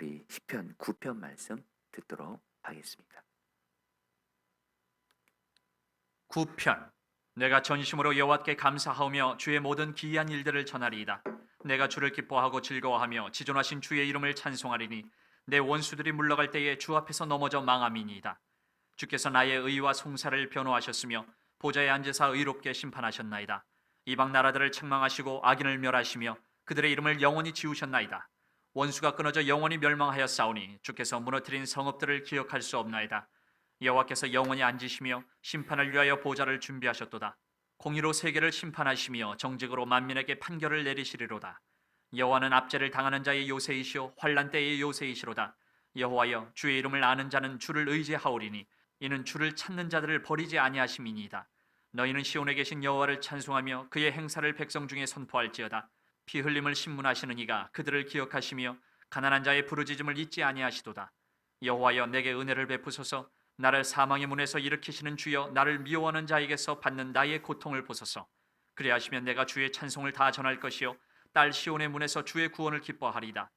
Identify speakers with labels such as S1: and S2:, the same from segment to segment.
S1: 우리 시편 9편 말씀 듣도록 하겠습니다.
S2: 9편. 내가 전심으로 여호와께 감사하며 주의 모든 기이한 일들을 전하리이다. 내가 주를 기뻐하고 즐거워하며 지존하신 주의 이름을 찬송하리니 내 원수들이 물러갈 때에 주 앞에서 넘어져 망함이니이다. 주께서 나의 의와 송사를 변호하셨으며 보좌에 앉으사 의롭게 심판하셨나이다. 이방 나라들을 책망하시고 악인을 멸하시며 그들의 이름을 영원히 지우셨나이다. 원수가 끊어져 영원히 멸망하였사오니 주께서 무너뜨린 성읍들을 기억할 수 없나이다. 여호와께서 영원히 앉으시며 심판을 위하여 보좌를 준비하셨도다. 공의로 세계를 심판하시며 정직으로 만민에게 판결을 내리시리로다. 여호와는 압제를 당하는 자의 요새이시오 환난 때의 요새이시로다. 여호와여, 주의 이름을 아는 자는 주를 의지하오리니 이는 주를 찾는 자들을 버리지 아니하심이니이다. 너희는 시온에 계신 여호와를 찬송하며 그의 행사를 백성 중에 선포할지어다. 피 흘림을 신문하시는 이가 그들을 기억하시며 가난한 자의 부르짖음을 잊지 아니하시도다. 여호와여, 내게 은혜를 베푸소서. 나를 사망의 문에서 일으키시는 주여, 나를 미워하는 자에게서 받는 나의 고통을 보소서. 그리하시면 내가 주의 찬송을 다 전할 것이요 딸 시온의 문에서 주의 구원을 기뻐하리이다.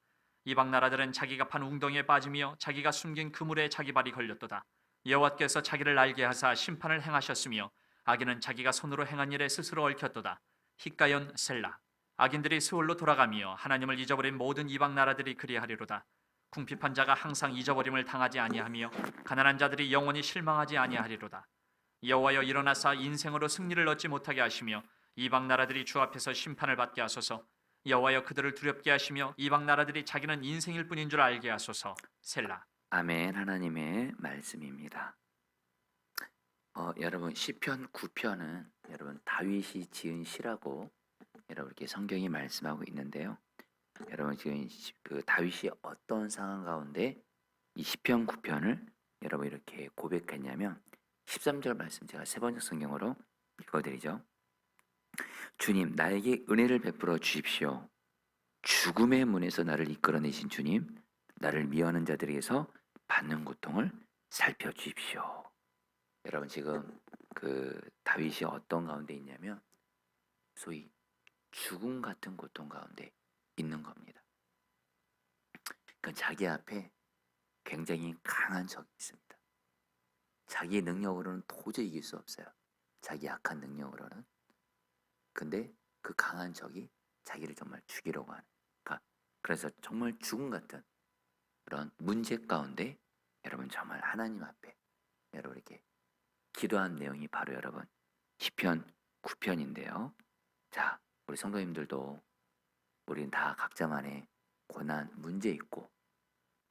S2: 이방 나라들은 자기가 판 웅덩이에 빠지며 자기가 숨긴 그물에 자기 발이 걸렸도다. 여호와께서 자기를 알게 하사 심판을 행하셨으며 악인은 자기가 손으로 행한 일에 스스로 얽혔도다. 히가연 셀라. 악인들이 스올로 돌아가며 하나님을 잊어버린 모든 이방 나라들이 그리하리로다. 궁핍한 자가 항상 잊어버림을 당하지 아니하며 가난한 자들이 영원히 실망하지 아니하리로다. 여호와여, 일어나사 인생으로 승리를 얻지 못하게 하시며 이방 나라들이 주 앞에서 심판을 받게 하소서. 여호와여, 그들을 두렵게 하시며 이방 나라들이 자기는 인생일 뿐인 줄 알게 하소서. 셀라.
S1: 아멘. 하나님의 말씀입니다. 여러분 시편 9편은 여러분 다윗이 지은 시라고 여러분 이렇게 성경이 말씀하고 있는데요. 여러분 지금 그 다윗이 어떤 상황 가운데 이 시편 9편을 여러분 이렇게 고백했냐면 13절 말씀 제가 세 번째 성경으로 읽어드리죠. 주님, 나에게 은혜를 베풀어 주십시오. 죽음의 문에서 나를 이끌어내신 주님, 나를 미워하는 자들에게서 받는 고통을 살펴주십시오. 여러분 지금 그 다윗이 어떤 가운데 있냐면 소위 죽음 같은 고통 가운데 있는 겁니다. 그러니까 자기 앞에 굉장히 강한 적이 있습니다. 자기의 능력으로는 도저히 이길 수 없어요. 자기 약한 능력으로는. 근데 그 강한 적이 자기를 정말 죽이려고 하는. 그래서 정말 죽음 같은 그런 문제 가운데 여러분 정말 하나님 앞에 여러분 이렇게 기도한 내용이 바로 여러분 시편 9편인데요. 자, 우리 성도님들도 우린 다 각자만의 고난, 문제 있고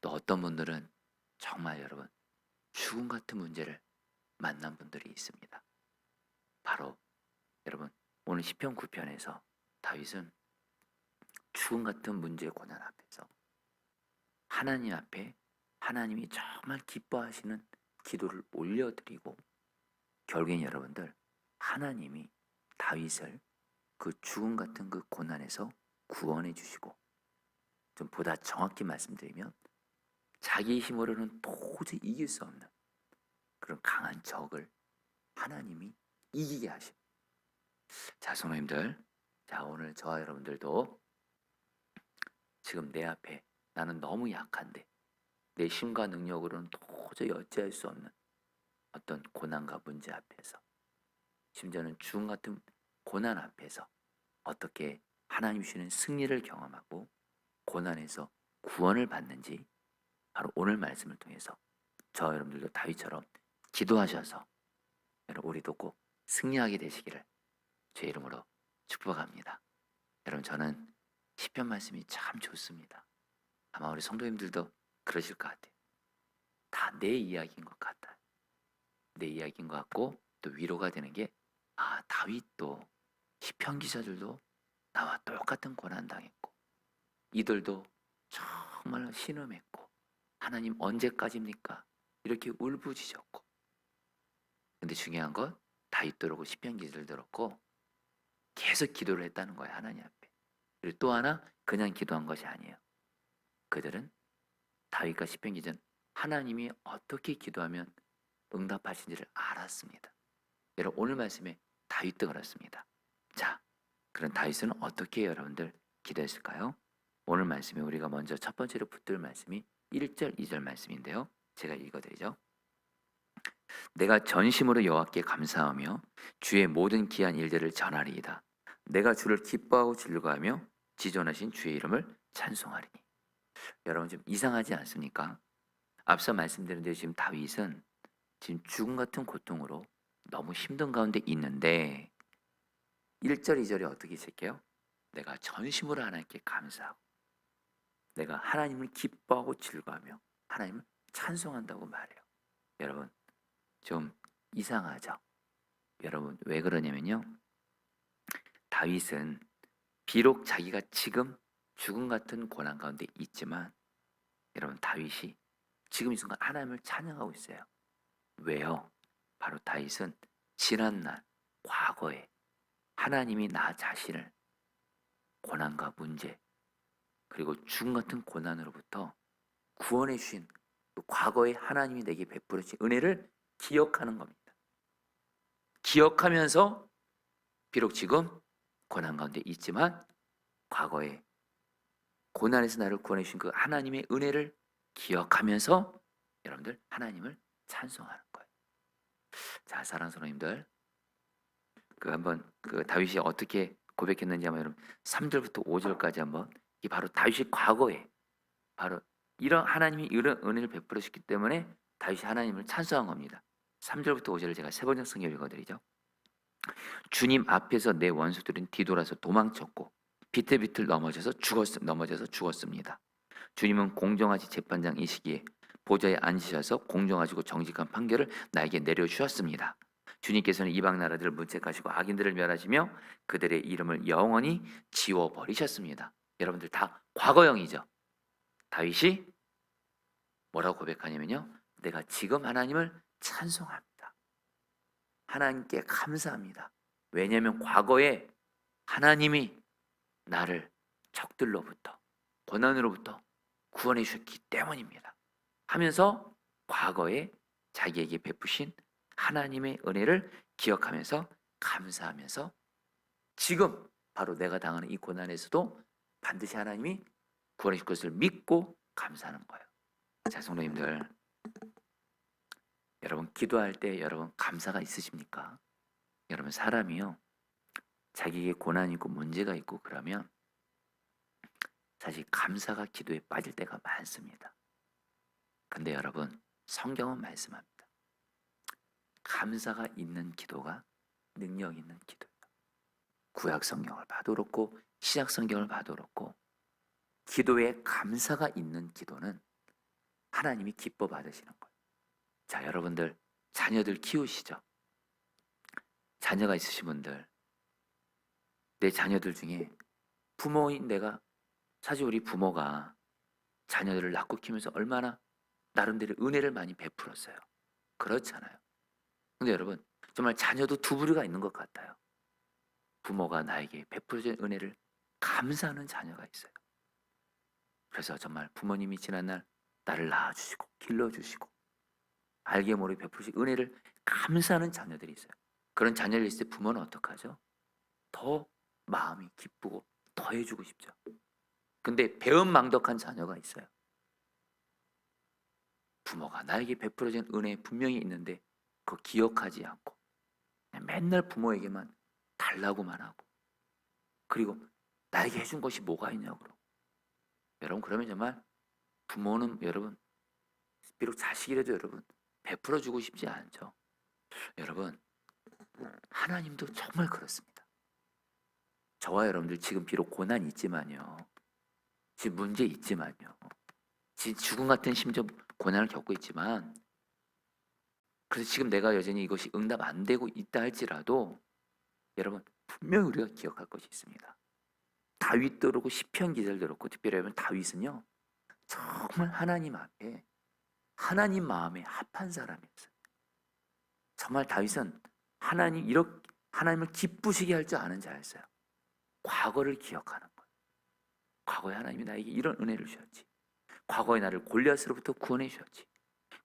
S1: 또 어떤 분들은 정말 여러분 죽음 같은 문제를 만난 분들이 있습니다. 바로 여러분 오늘 시편 9편에서 다윗은 죽음 같은 문제 고난 앞에서 하나님 앞에 하나님이 정말 기뻐하시는 기도를 올려드리고 결국엔 여러분들 하나님이 다윗을 그 죽음 같은 그 고난에서 구원해 주시고 좀 보다 정확히 말씀드리면 자기 힘으로는 도저히 이길 수 없는 그런 강한 적을 하나님이 이기게 하십니다. 자, 성도님들, 자 오늘 저와 여러분들도 지금 내 앞에 나는 너무 약한데 내 힘과 능력으로는 도저히 어찌할 수 없는 어떤 고난과 문제 앞에서 심지어는 죽음 같은 고난 앞에서 어떻게 하나님 주시는 승리를 경험하고 고난에서 구원을 받는지 바로 오늘 말씀을 통해서 저 여러분들도 다윗처럼 기도하셔서 여러분 우리도 꼭 승리하게 되시기를 제 이름으로 축복합니다. 여러분 저는 시편 말씀이 참 좋습니다. 아마 우리 성도님들도 그러실 것 같아요. 다 내 이야기인 것 같아요. 내 이야기인 것 같고 또 위로가 되는 게 다윗도 시편 기자들도 나와 똑같은 고난 당했고 이들도 정말 신음했고 하나님 언제까지입니까? 이렇게 울부짖었고 근데 중요한 건 다윗도 그렇고 시편 기자들도 그렇고 계속 기도를 했다는 거예요. 하나님 앞에. 그리고 또 하나 그냥 기도한 것이 아니에요. 그들은 다윗과 시편 기자는 하나님이 어떻게 기도하면 응답하신지를 알았습니다. 여러분 오늘 말씀에 다윗도 그렇습니다. 자, 그럼 다윗은 어떻게 여러분들 기도했을까요? 오늘 말씀에 우리가 먼저 첫 번째로 붙들 말씀이 1절, 2절 말씀인데요. 제가 읽어드리죠. 내가 전심으로 여호와께 감사하며 주의 모든 귀한 일들을 전하리이다. 내가 주를 기뻐하고 즐거워하며 지존하신 주의 이름을 찬송하리니. 여러분 좀 이상하지 않습니까? 앞서 말씀드린 대로 지금 다윗은 지금 죽음 같은 고통으로 너무 힘든 가운데 있는데 1절, 2절이 어떻게 시작해요? 내가 전심으로 하나님께 감사하고 내가 하나님을 기뻐하고 즐거워하며 하나님을 찬송한다고 말해요. 여러분 좀 이상하죠? 여러분 왜 그러냐면요. 다윗은 비록 자기가 지금 죽음 같은 고난 가운데 있지만 여러분 다윗이 지금 이 순간 하나님을 찬양하고 있어요. 왜요? 바로 다윗은 지난날 과거에 하나님이 나 자신을 고난과 문제 그리고 죽음 같은 고난으로부터 구원해 주신 그 과거에 하나님이 내게 베풀어 주신 은혜를 기억하는 겁니다. 기억하면서 비록 지금 고난 가운데 있지만 과거에 고난에서 나를 구원해 주신 그 하나님의 은혜를 기억하면서 여러분들 하나님을 찬송하는 거예요. 자, 사랑하는 성도님들, 그 한번 그 다윗이 어떻게 고백했는지 한번 여러분 3절부터 5절까지 한번 이 바로 다윗이 과거에 바로 이런 하나님이 이런 은혜를 베풀어 주셨기 때문에 다윗이 하나님을 찬송한 겁니다. 3절부터 5절을 제가 세 번째 성경 읽어드리죠. 주님 앞에서 내 원수들은 뒤돌아서 도망쳤고 비틀비틀 넘어져서 죽었습니다. 주님은 공정하시 재판장이시기에 보좌에 앉으셔서 공정하시고 정직한 판결을 나에게 내려주셨습니다. 주님께서는 이방 나라들을 문책하시고 악인들을 멸하시며 그들의 이름을 영원히 지워버리셨습니다. 여러분들 다 과거형이죠. 다윗이 뭐라고 고백하냐면요. 내가 지금 하나님을 찬송합니다. 하나님께 감사합니다. 왜냐하면 과거에 하나님이 나를 적들로부터 고난으로부터 구원해 주셨기 때문입니다. 하면서 과거에 자기에게 베푸신 하나님의 은혜를 기억하면서 감사하면서 지금 바로 내가 당하는 이 고난에서도 반드시 하나님이 구원해 줄 것을 믿고 감사하는 거예요. 자, 성도님들, 여러분 기도할 때 여러분 감사가 있으십니까? 여러분 사람이요 자기에게 고난이 있고 문제가 있고 그러면 사실 감사가 기도에 빠질 때가 많습니다. 근데 여러분 성경은 말씀합니다. 감사가 있는 기도가 능력 있는 기도예요. 구약 성경을 봐도 그렇고 신약 성경을 봐도 그렇고 기도에 감사가 있는 기도는 하나님이 기뻐 받으시는 거예요. 자, 여러분들 자녀들 키우시죠? 자녀가 있으신 분들 내 자녀들 중에 부모인 내가 사실 우리 부모가 자녀들을 낳고 키우면서 얼마나 나름대로 은혜를 많이 베풀었어요. 그렇잖아요. 근데 여러분 정말 자녀도 두 부류가 있는 것 같아요. 부모가 나에게 베풀어준 은혜를 감사하는 자녀가 있어요. 그래서 정말 부모님이 지난날 나를 낳아주시고 길러주시고 알게 모르게 베푸신 은혜를 감사하는 자녀들이 있어요. 그런 자녀를 있을 때 부모는 어떡하죠? 더 마음이 기쁘고 더 해주고 싶죠. 근데 배은망덕한 자녀가 있어요. 부모가 나에게 베풀어준 은혜 분명히 있는데 그거 기억하지 않고 그냥 맨날 부모에게만 달라고만 하고 그리고 나에게 해준 것이 뭐가 있냐고 여러분 그러면 정말 부모는 여러분 비록 자식이라도 여러분 베풀어주고 싶지 않죠. 여러분 하나님도 정말 그렇습니다. 저와 여러분들 지금 비록 고난이 있지만요. 지금 문제 있지만요. 지금 죽음 같은 심지어 고난을 겪고 있지만 그래서 지금 내가 여전히 이것이 응답 안 되고 있다 할지라도 여러분 분명히 우리가 기억할 것이 있습니다. 다윗도 그렇고 시편 기자들도 그렇고 특별히 여러분 다윗은요. 정말 하나님 앞에 하나님 마음에 합한 사람이었어요. 정말 다윗은 하나님을 기쁘시게 할 줄 아는 자였어요. 과거를 기억하는 거예요. 과거에 하나님이 나에게 이런 은혜를 주셨지. 과거에 나를 골리앗으로부터 구원해 주셨지.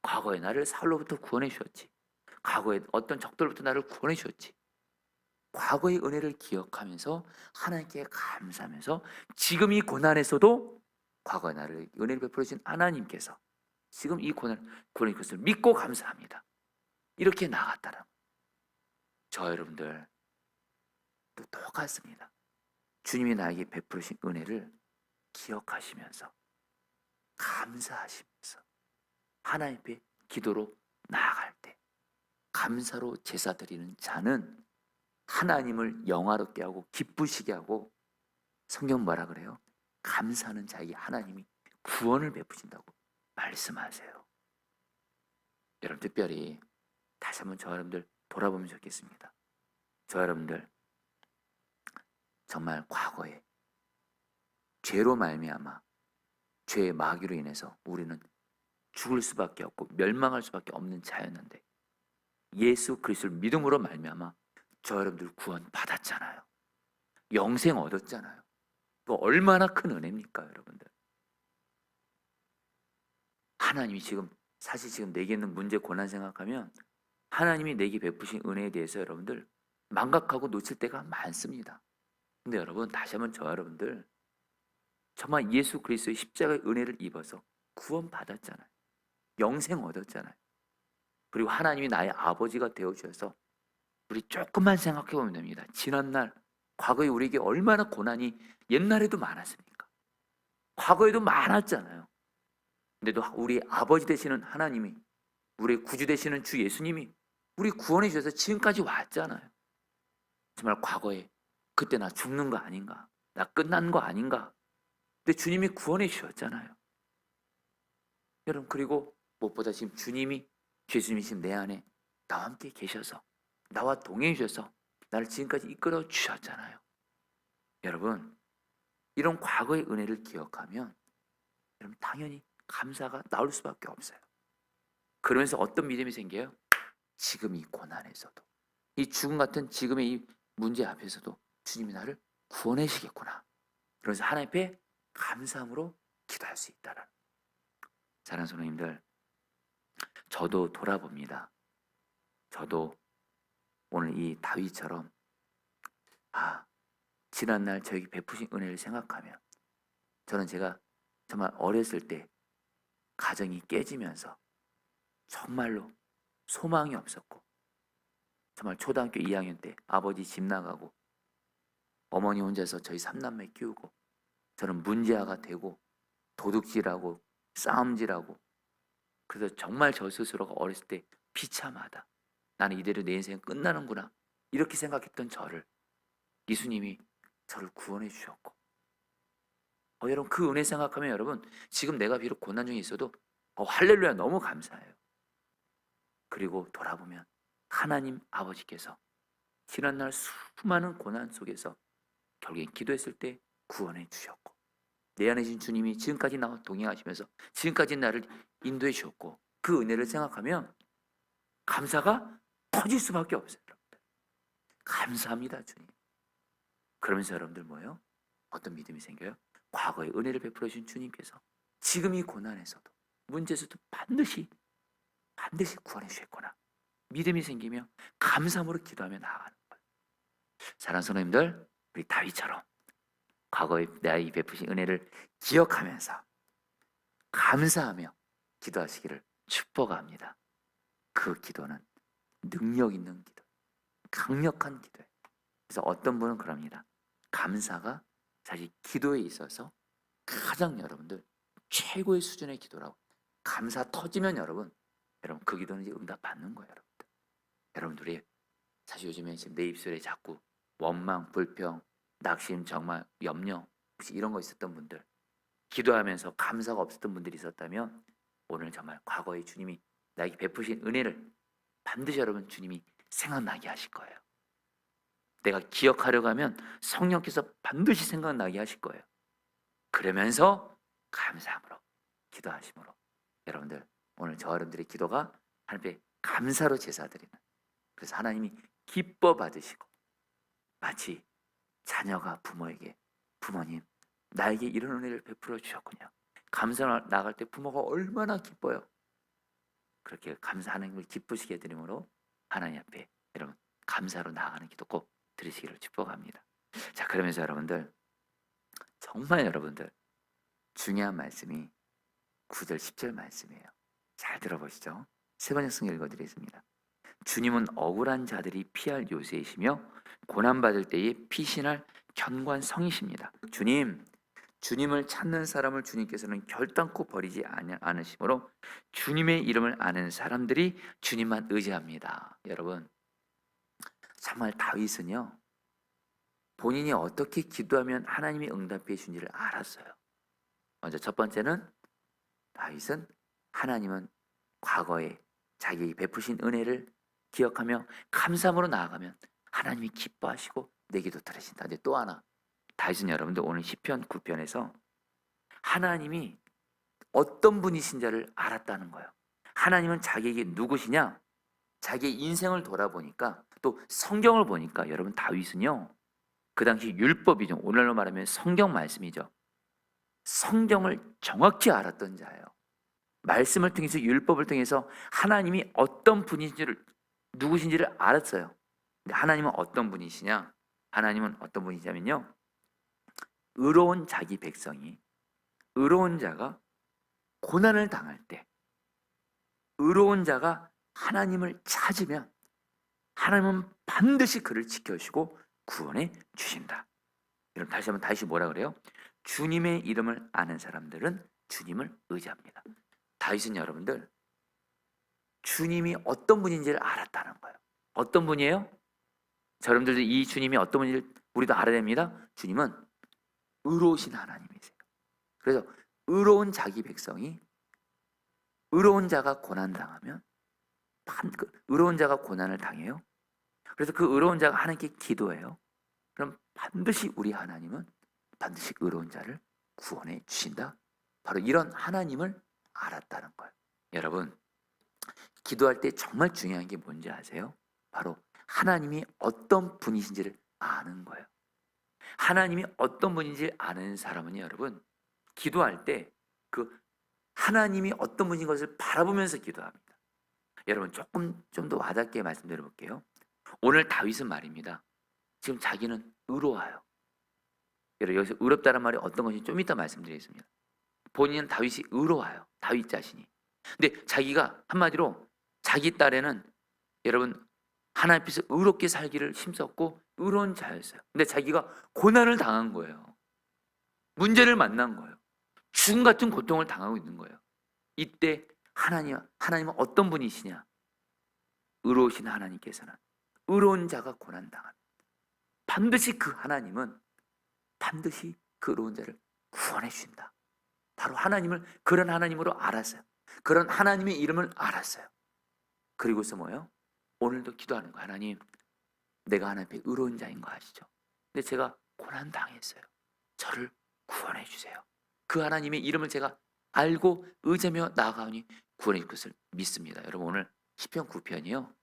S1: 과거에 나를 사울로부터 구원해 주셨지. 과거에 어떤 적들로부터 나를 구원해 주셨지. 과거의 은혜를 기억하면서 하나님께 감사하면서 지금 이 고난에서도 과거의 나를 은혜를 베풀어 주신 하나님께서 지금 이 고난의 것을 믿고 감사합니다. 이렇게 나갔다는 저 여러분들 또 똑같습니다. 주님이 나에게 베푸신 은혜를 기억하시면서 감사하시면서 하나님 앞에 기도로 나아갈 때 감사로 제사 드리는 자는 하나님을 영화롭게 하고 기쁘시게 하고 성경 뭐라 그래요? 감사하는 자에게 하나님이 구원을 베푸신다고 말씀하세요. 여러분 특별히 다시 한번 저 여러분들 돌아보면 좋겠습니다. 저 여러분들 정말 과거에 죄로 말미암아 죄의 마귀로 인해서 우리는 죽을 수밖에 없고 멸망할 수밖에 없는 자였는데 예수 그리스도를 믿음으로 말미암아 저 여러분들 구원 받았잖아요. 영생 얻었잖아요. 그 얼마나 큰 은혜입니까, 여러분들? 하나님이 지금 사실 지금 내게 있는 문제 고난 생각하면 하나님이 내게 베푸신 은혜에 대해서 여러분들 망각하고 놓칠 때가 많습니다. 근데 여러분 다시 한번 저 여러분들 정말 예수 그리스도의 십자가의 은혜를 입어서 구원 받았잖아요. 영생 얻었잖아요. 그리고 하나님이 나의 아버지가 되어 주셔서 우리 조금만 생각해 보면 됩니다. 지난날 과거에 우리에게 얼마나 고난이 옛날에도 많았습니까? 과거에도 많았잖아요. 근데도 우리 아버지 되시는 하나님이 우리 구주 되시는 주 예수님이 우리 구원해 주셔서 지금까지 왔잖아요. 정말 과거에 그때 나 죽는 거 아닌가? 나 끝난 거 아닌가? 근데 주님이 구원해 주셨잖아요. 여러분 그리고 무엇보다 지금 주님이 예수님이 지금 내 안에 나와 함께 계셔서 나와 동행해 주셔서 나를 지금까지 이끌어 주셨잖아요. 여러분 이런 과거의 은혜를 기억하면 여러분 당연히 감사가 나올 수밖에 없어요. 그러면서 어떤 믿음이 생겨요? 지금 이 고난에서도 이 죽음 같은 지금의 이 문제 앞에서도 주님이 나를 구원해 주시겠구나. 그래서 하나님 앞에 감사함으로 기도할 수 있다는. 사랑하는 성도님들, 저도 돌아봅니다. 저도 오늘 이 다윗처럼 지난날 저에게 베푸신 은혜를 생각하면 저는 제가 정말 어렸을 때 가정이 깨지면서 정말로 소망이 없었고 정말 초등학교 2학년 때 아버지 집 나가고 어머니 혼자서 저희 3남매 키우고 저는 문제아가 되고 도둑질하고 싸움질하고 그래서 정말 저 스스로가 어렸을 때 비참하다. 나는 이대로 내 인생은 끝나는구나. 이렇게 생각했던 저를 예수님이 저를 구원해 주셨고 여러분 그 은혜 생각하면 여러분 지금 내가 비록 고난 중에 있어도 할렐루야 너무 감사해요. 그리고 돌아보면 하나님 아버지께서 지난날 수많은 고난 속에서 결국엔 기도했을 때 구원해 주셨고 내 안에 계신 주님이 지금까지 나와 동행하시면서 지금까지 나를 인도해 주셨고 그 은혜를 생각하면 감사가 터질 수밖에 없어요. 여러분들. 감사합니다 주님. 그러면서 여러분들 뭐예요? 어떤 믿음이 생겨요? 과거에 은혜를 베풀어 주신 주님께서 지금 이 고난에서도 문제에서도 반드시 구원해 주셨구나. 믿음이 생기며 감사함으로 기도하며 나아가는 거예요. 사랑하는 성도님들 우리 다윗처럼 과거에 나에게 베푸신 은혜를 기억하면서 감사하며 기도하시기를 축복합니다. 그 기도는 능력 있는 기도, 강력한 기도예요. 그래서 어떤 분은 그럽니다. 감사가 사실 기도에 있어서 가장 여러분들 최고의 수준의 기도라고. 감사 터지면 여러분 그 기도는 이제 응답 받는 거예요. 여러분들이 사실 요즘에 지금 내 입술에 자꾸 원망, 불평, 낙심, 정말 염려 혹시 이런 거 있었던 분들 기도하면서 감사가 없었던 분들이 있었다면 오늘 정말 과거에 주님이 나에게 베푸신 은혜를 반드시 여러분 주님이 생각나게 하실 거예요. 내가 기억하려고 하면 성령께서 반드시 생각나게 하실 거예요. 그러면서 감사함으로 기도하심으로 여러분들 오늘 저 여러분들의 기도가 하나님께 감사로 제사드리는 그래서 하나님이 기뻐 받으시고 마치 자녀가 부모에게 부모님 나에게 이런 은혜를 베풀어 주셨군요. 감사 나갈 때 부모가 얼마나 기뻐요. 그렇게 감사 하나님을 기쁘시게 해드림으로 하나님 앞에 여러분 감사로 나아가는 기도 꼭 들으시기를 축복합니다. 자, 그러면서 여러분들 정말 여러분들 중요한 말씀이 9절 10절 말씀이에요. 잘 들어보시죠. 세 번째 성경 읽어드리겠습니다. 주님은 억울한 자들이 피할 요새이시며 고난받을 때에 피신할 견관성이십니다. 주님을 찾는 사람을 주님께서는 결단코 버리지 않으시므로 주님의 이름을 아는 사람들이 주님만 의지합니다. 여러분, 정말 다윗은요, 본인이 어떻게 기도하면 하나님이 응답해 주는지를 알았어요. 먼저 첫 번째는 다윗은 하나님은 과거에 자기에게 베푸신 은혜를 기억하며 감사함으로 나아가면 하나님이 기뻐하시고 내게도 들으신다. 근데 또 하나, 다윗은 여러분들 오늘 시편 9편에서 하나님이 어떤 분이신지를 알았다는 거예요. 하나님은 자기에게 누구시냐? 자기의 인생을 돌아보니까 또 성경을 보니까 여러분 다윗은요, 그 당시 율법이죠. 오늘로 말하면 성경 말씀이죠. 성경을 정확히 알았던 자예요. 말씀을 통해서 율법을 통해서 하나님이 어떤 분이신지를 누구신지를 알았어요. 근데 하나님은 어떤 분이시냐? 하나님은 어떤 분이냐면요, 의로운 자기 백성이, 의로운 자가 고난을 당할 때, 의로운 자가 하나님을 찾으면 하나님은 반드시 그를 지켜주시고 구원해 주신다. 여러분 다시 한번 다시 뭐라 그래요? 주님의 이름을 아는 사람들은 주님을 의지합니다. 다윗은 여러분들 주님이 어떤 분인지를 알았다는 거예요. 어떤 분이에요? 자, 여러분들도 이 주님이 어떤 분인지 우리도 알아야 됩니다. 주님은 의로우신 하나님이세요. 그래서 의로운 자기 백성이, 의로운 자가 고난당하면 의로운 자가 고난을 당해요. 그래서 그 의로운 자가 하나님께 기도해요. 그럼 반드시 우리 하나님은 반드시 의로운 자를 구원해 주신다. 바로 이런 하나님을 알았다는 거예요. 여러분, 기도할 때 정말 중요한 게 뭔지 아세요? 바로 하나님이 어떤 분이신지를 아는 거예요. 하나님이 어떤 분인지 아는 사람은 여러분, 기도할 때 그 하나님이 어떤 분인 것을 바라보면서 기도합니다. 여러분, 조금 좀 더 와닿게 말씀드려 볼게요. 오늘 다윗은 말입니다, 지금 자기는 의로워요. 여러분, 여기서 의롭다는 말이 어떤 것인지 좀 이따 말씀드리겠습니다. 본인은 다윗이 의로워요. 다윗 자신이. 근데 자기가 한마디로 자기 딸에는 여러분 하나님 앞에서 의롭게 살기를 힘썼고 의로운 자였어요. 근데 자기가 고난을 당한 거예요. 문제를 만난 거예요. 죽음 같은 고통을 당하고 있는 거예요. 이때 하나님은 어떤 분이시냐? 의로우신 하나님께서는 의로운 자가 고난당합니다. 반드시 그 하나님은 반드시 그 의로운 자를 구원해 주신다. 바로 하나님을 그런 하나님으로 알았어요. 그런 하나님의 이름을 알았어요. 그리고서 뭐예요? 오늘도 기도하는 거예요. 하나님, 내가 하나님 앞에 의로운 자인 거 아시죠? 근데 제가 고난 당했어요. 저를 구원해 주세요. 그 하나님의 이름을 제가 알고 의지하며 나아가오니 구원해 줄 것을 믿습니다. 여러분, 오늘 시편 9편이요,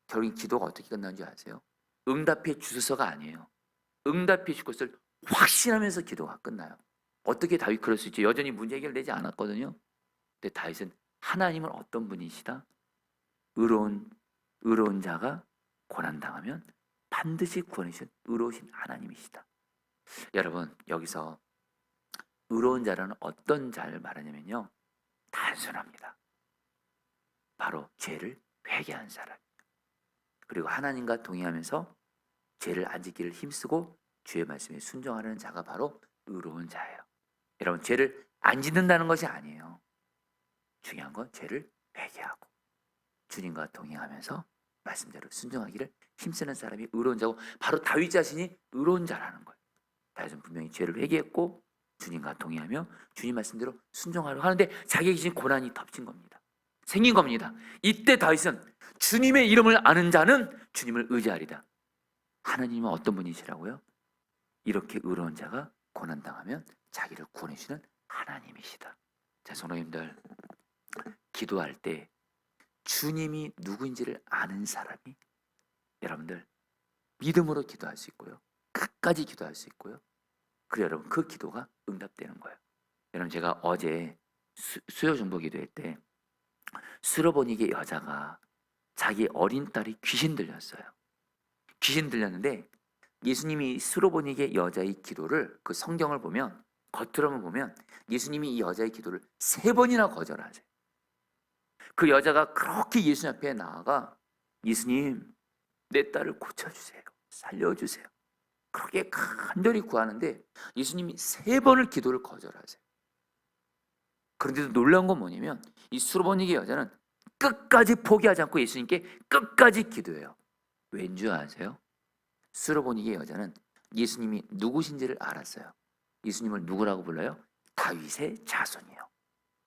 S1: 결국 기도가 어떻게 끝나는지 아세요? 응답해 주소서가 아니에요. 응답해 줄 것을 확신하면서 기도가 끝나요. 어떻게 다윗 그럴 수 있죠? 여전히 문제 해결되지 않았거든요. 근데 다윗은 하나님은 어떤 분이시다? 의로운 자가 고난당하면 반드시 구원해 주신 의로우신 하나님이시다. 여러분, 여기서 의로운 자라는 어떤 자를 말하냐면요, 단순합니다. 바로 죄를 회개한 사람, 그리고 하나님과 동의하면서 죄를 안 짓기를 힘쓰고 주의 말씀에 순종하는 자가 바로 의로운 자예요. 여러분, 죄를 안 짓는다는 것이 아니에요. 중요한 건 죄를 회개하고 주님과 동행하면서 말씀대로 순종하기를 힘쓰는 사람이 의로운 자고, 바로 다윗 자신이 의로운 자라는 거예요. 다윗은 분명히 죄를 회개했고 주님과 동행하며 주님 말씀대로 순종하려고 하는데 자기에게 지금 고난이 덮친 겁니다. 생긴 겁니다. 이때 다윗은 주님의 이름을 아는 자는 주님을 의지하리다. 하나님은 어떤 분이시라고요? 이렇게 의로운 자가 고난당하면 자기를 구원해 주시는 하나님이시다. 자, 성도님들, 기도할 때 주님이 누구인지를 아는 사람이 여러분들 믿음으로 기도할 수 있고요, 끝까지 기도할 수 있고요, 그래 여러분, 그 기도가 응답되는 거예요. 여러분, 제가 어제 수요 중보 기도회 때 수로보니게 여자가 자기 어린 딸이 귀신 들렸어요. 귀신 들렸는데 예수님이 수로보니게 여자의 기도를 그 성경을 보면 겉으로만 보면 예수님이 이 여자의 기도를 3번이나 거절하세요. 그 여자가 그렇게 예수님 앞에 나아가 예수님 내 딸을 고쳐주세요. 살려주세요. 그렇게 간절히 구하는데 예수님이 3번을 기도를 거절하세요. 그런데도 놀라운 건 뭐냐면 이 수로보니게 여자는 끝까지 포기하지 않고 예수님께 끝까지 기도해요. 왠 줄 아세요? 수로보니게 여자는 예수님이 누구신지를 알았어요. 예수님을 누구라고 불러요? 다윗의 자손이에요.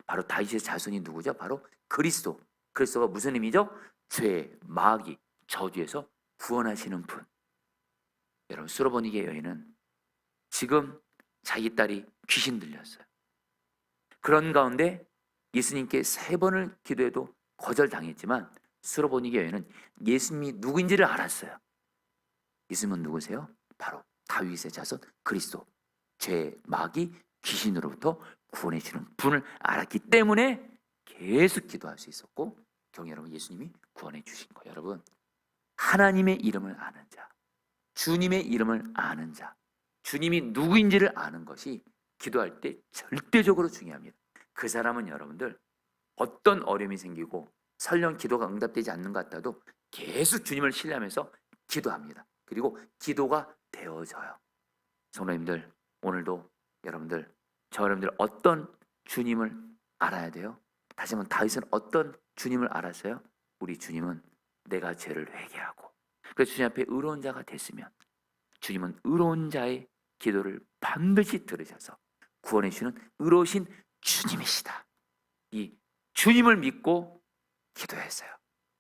S1: 바로 다윗의 자손이 누구죠? 바로 그리스도. 그리스도가 무슨 의미죠? 죄, 마귀, 저주에서 구원하시는 분. 여러분, 수로보니게 여인은 지금 자기 딸이 귀신 들렸어요. 그런 가운데 예수님께 3번을 기도해도 거절당했지만 수로보니게 여인은 예수님이 누구인지를 알았어요. 예수님은 누구세요? 바로 다윗의 자손 그리스도. 죄, 마귀, 귀신으로부터 구원해 주는 분을 알았기 때문에 계속 기도할 수 있었고 결국 여러분 예수님이 구원해 주신 거예요. 여러분, 하나님의 이름을 아는 자, 주님의 이름을 아는 자, 주님이 누구인지를 아는 것이 기도할 때 절대적으로 중요합니다. 그 사람은 여러분들 어떤 어려움이 생기고 설령 기도가 응답되지 않는 것 같아도 계속 주님을 신뢰하면서 기도합니다. 그리고 기도가 되어져요. 성도님들, 오늘도 여러분들, 저 여러분들 어떤 주님을 알아야 돼요? 다시 한번 다윗은 어떤 주님을 알았어요? 우리 주님은 내가 죄를 회개하고 그래서 주님 앞에 의로운 자가 됐으면 주님은 의로운 자의 기도를 반드시 들으셔서 구원해 주시는 의로우신 주님이시다. 이 주님을 믿고 기도했어요.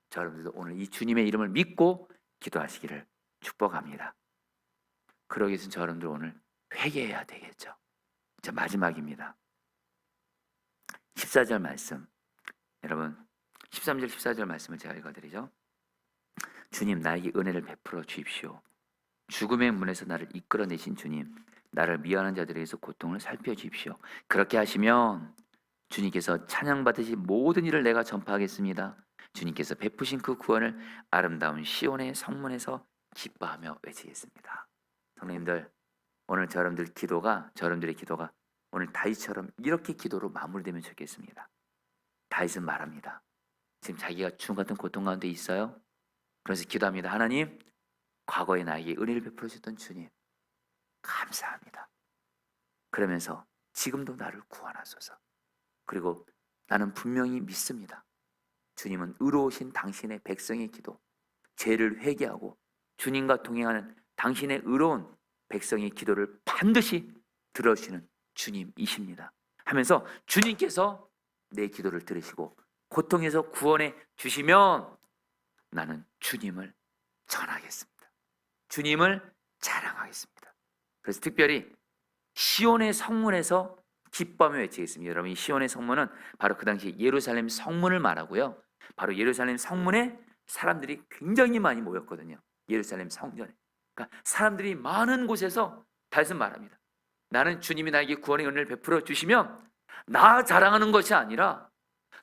S1: 저 여러분들도 오늘 이 주님의 이름을 믿고 기도하시기를 축복합니다. 그러기 위해서 저 여러분들 오늘 회개해야 되겠죠. 자, 마지막입니다. 14절 말씀. 여러분 13절 14절 말씀을 제가 읽어드리죠. 주님 나에게 은혜를 베풀어 주십시오. 죽음의 문에서 나를 이끌어내신 주님, 나를 미워하는 자들에게서 고통을 살펴주십시오. 그렇게 하시면 주님께서 찬양받으신 모든 일을 내가 전파하겠습니다. 주님께서 베푸신 그 구원을 아름다운 시온의 성문에서 기뻐하며 외치겠습니다. 성도님들, 오늘 저러분들의 기도가 오늘 다윗처럼 이렇게 기도로 마무리되면 좋겠습니다. 다윗은 말합니다. 지금 자기가 죽음 같은 고통 가운데 있어요. 그래서 기도합니다. 하나님, 과거에 나에게 은혜를 베풀어 주셨던 주님 감사합니다. 그러면서 지금도 나를 구원하소서. 그리고 나는 분명히 믿습니다. 주님은 의로우신 당신의 백성의 기도, 죄를 회개하고 주님과 동행하는 당신의 의로운 백성의 기도를 반드시 들어주시는 주님이십니다. 하면서 주님께서 내 기도를 들으시고 고통에서 구원해 주시면 나는 주님을 전하겠습니다. 주님을 자랑하겠습니다. 그래서 특별히 시온의 성문에서 기뻐하며 외치겠습니다. 여러분, 이 시온의 성문은 바로 그 당시 예루살렘 성문을 말하고요. 바로 예루살렘 성문에 사람들이 굉장히 많이 모였거든요. 예루살렘 성전에. 그러니까 사람들이 많은 곳에서 다윗은 말합니다. 나는 주님이 나에게 구원의 은혜를 베풀어 주시면 나 자랑하는 것이 아니라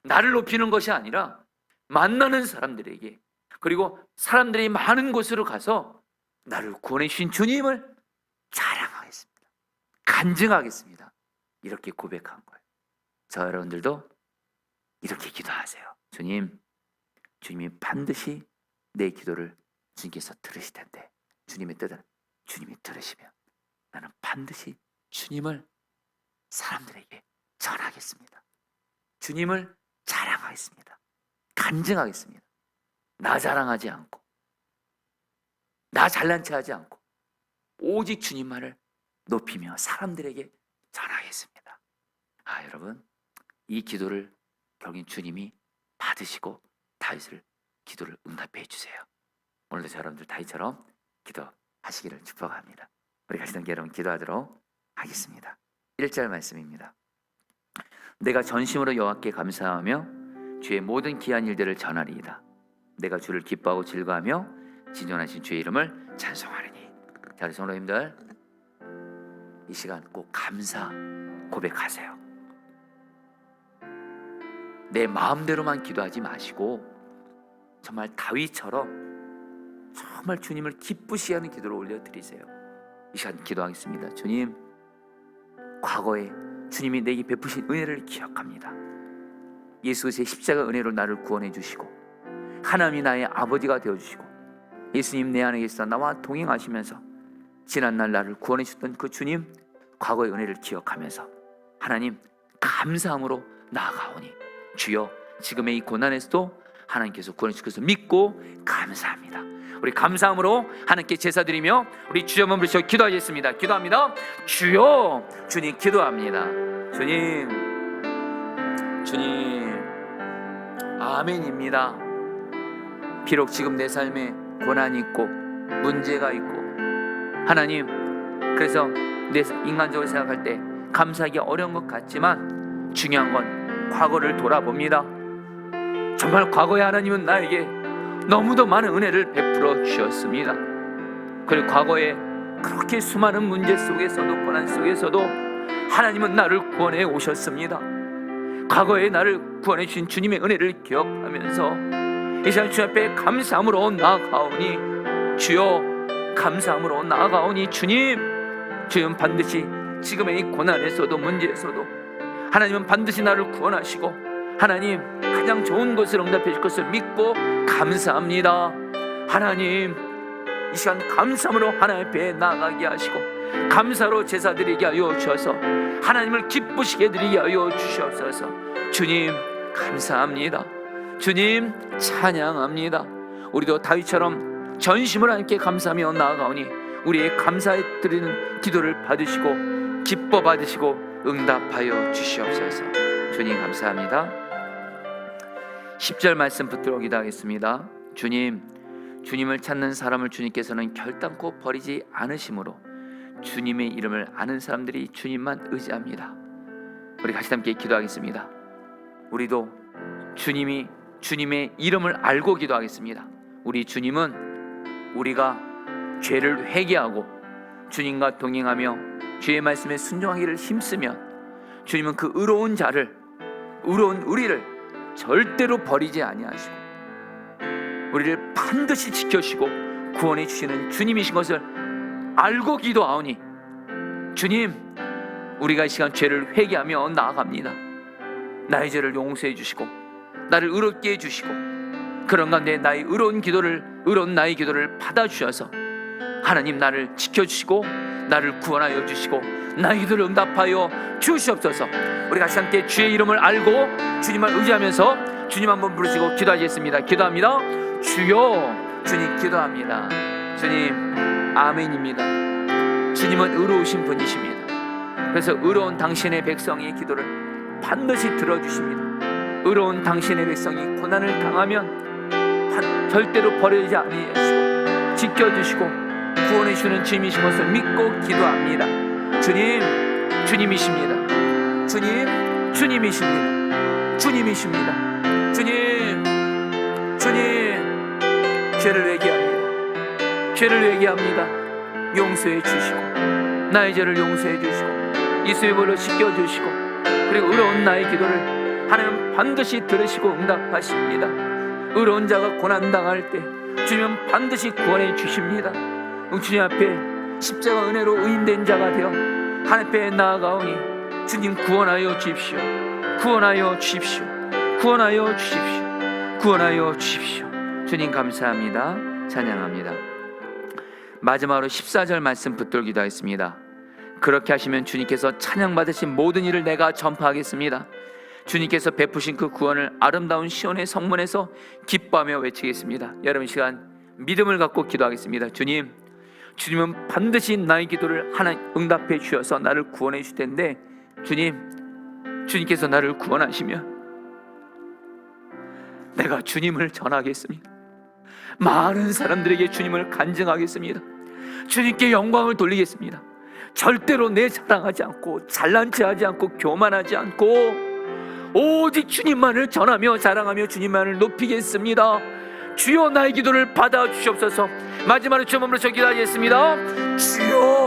S1: 나를 높이는 것이 아니라 만나는 사람들에게 그리고 사람들이 많은 곳으로 가서 나를 구원해 주신 주님을 자랑하겠습니다. 간증하겠습니다. 이렇게 고백한 거예요. 저 여러분들도 이렇게 기도하세요. 주님이 반드시 내 기도를 주님께서 들으실 텐데 주님의 뜻은 주님이 들으시면 나는 반드시 주님을 사람들에게 전하겠습니다. 주님을 자랑하겠습니다. 간증하겠습니다. 나 자랑하지 않고 나 잘난 체 하지 않고 오직 주님만을 높이며 사람들에게 전하겠습니다. 여러분, 이 기도를 결국 주님이 받으시고 다윗을 기도를 응답해 주세요. 오늘도 여러분들 다윗처럼 기도하시기를 축복합니다. 우리 같이 함께 여러분 기도하도록 하겠습니다. 1절 말씀입니다. 내가 전심으로 여호와께 감사하며 주의 모든 귀한 일들을 전하리이다. 내가 주를 기뻐하고 즐거워하며 진존하신 주의 이름을 찬송하리니. 자, 우리 성도님들 이 시간 꼭 감사 고백하세요. 내 마음대로만 기도하지 마시고 정말 다윗처럼 정말 주님을 기쁘시게 하는 기도를 올려드리세요. 이 시간 기도하겠습니다. 주님, 과거에 주님이 내게 베푸신 은혜를 기억합니다. 예수 그리스도의 십자가 은혜로 나를 구원해 주시고 하나님이 나의 아버지가 되어주시고 예수님 내 안에 계시다 나와 동행하시면서 지난날 나를 구원해 주셨던 그 주님, 과거의 은혜를 기억하면서 하나님 감사함으로 나아가오니 주여 지금의 이 고난에서도 하나님께서 구원해 주셔서 믿고 감사합니다. 우리 감사함으로 하나님께 제사드리며 우리 주여 한번 부르시고 기도하겠습니다. 기도합니다. 주여, 주님 기도합니다. 주님, 주님, 아멘입니다. 비록 지금 내 삶에 고난이 있고 문제가 있고 하나님, 그래서 내 인간적으로 생각할 때 감사하기 어려운 것 같지만 중요한 건 과거를 돌아봅니다. 정말 과거에 하나님은 나에게 너무도 많은 은혜를 베풀어 주셨습니다. 그리고 과거에 그렇게 수많은 문제 속에서도 고난 속에서도 하나님은 나를 구원해 오셨습니다. 과거에 나를 구원해 주신 주님의 은혜를 기억하면서 이 시간 주님 앞에 감사함으로 나아가오니 주여, 감사함으로 나아가오니 주님, 주님 반드시 지금의 이 고난에서도 문제에서도 하나님은 반드시 나를 구원하시고 하나님 가장 좋은 것을 응답해 줄 것을 믿고 감사합니다. 하나님, 이 시간 감사함으로 하나님 앞에 나아가게 하시고 감사로 제사드리게 하여 주셔서 하나님을 기쁘시게 드리게 하여 주시옵소서. 주님 감사합니다. 주님 찬양합니다. 우리도 다윗처럼 전심을 하나님께 감사하며 나아가오니 우리의 감사에 드리는 기도를 받으시고 기뻐 받으시고 응답하여 주시옵소서. 주님 감사합니다. 10절 말씀 붙들어 기도하겠습니다. 주님, 주님을 찾는 사람을 주님께서는 결단코 버리지 않으심으로 주님의 이름을 아는 사람들이 주님만 의지합니다. 우리 같이 함께 기도하겠습니다. 우리도 주님의 이름을 알고 기도하겠습니다. 우리 주님은 우리가 죄를 회개하고 주님과 동행하며 주의 말씀에 순종하기를 힘쓰면 주님은 그 의로운 자를, 의로운 우리를 절대로 버리지 아니하시고 우리를 반드시 지켜주시고 구원해 주시는 주님이신 것을 알고 기도하오니 주님, 우리가 이 시간 죄를 회개하며 나아갑니다. 나의 죄를 용서해 주시고 나를 의롭게 해주시고 그런 가운데 나의 의로운 나의 기도를 받아주셔서 하나님 나를 지켜주시고 나를 구원하여 주시고 나의 기도를 응답하여 주시옵소서. 우리 같이 함께 주의 이름을 알고 주님을 의지하면서 주님 한번 부르시고 기도하겠습니다. 기도합니다. 주여, 주님 기도합니다. 주님 아멘입니다. 주님은 의로우신 분이십니다. 그래서 의로운 당신의 백성의 기도를 반드시 들어주십니다. 의로운 당신의 백성이 고난을 당하면 절대로 버리지 아니하시고 지켜주시고 구원해 주는 주님이신 것을 믿고 기도합니다. 주님, 주님이십니다. 주님, 주님이십니다. 주님이십니다. 주님, 주님, 죄를 회개합니다. 죄를 회개합니다. 용서해 주시고 나의 죄를 용서해 주시고 예수의 볼로 씻겨 주시고 그리고 의로운 나의 기도를 하나님 반드시 들으시고 응답하십니다. 의로운 자가 고난당할 때 주님은 반드시 구원해 주십니다. 주님 앞에 십자가 은혜로 의인된 자가 되어 하나님 앞에 나아가오니 주님 구원하여 주십시오. 구원하여 주십시오. 구원하여 주십시오. 구원하여 주십시오. 주님 감사합니다. 찬양합니다. 마지막으로 14절 말씀 붙들어 기도하겠습니다. 그렇게 하시면 주님께서 찬양받으신 모든 일을 내가 전파하겠습니다. 주님께서 베푸신 그 구원을 아름다운 시온의 성문에서 기뻐하며 외치겠습니다. 여러분 시간 믿음을 갖고 기도하겠습니다. 주님, 주님은 반드시 나의 기도를 하나 응답해 주셔서 나를 구원해 주실 텐데 주님께서 나를 구원하시면 내가 주님을 전하겠습니다. 많은 사람들에게 주님을 간증하겠습니다. 주님께 영광을 돌리겠습니다. 절대로 내 자랑하지 않고 잘난 체하지 않고 교만하지 않고 오직 주님만을 전하며 자랑하며 주님만을 높이겠습니다. 주여 나의 기도를 받아주시옵소서. 마지막으로 주여 몸으로 기도하겠습니다. 주여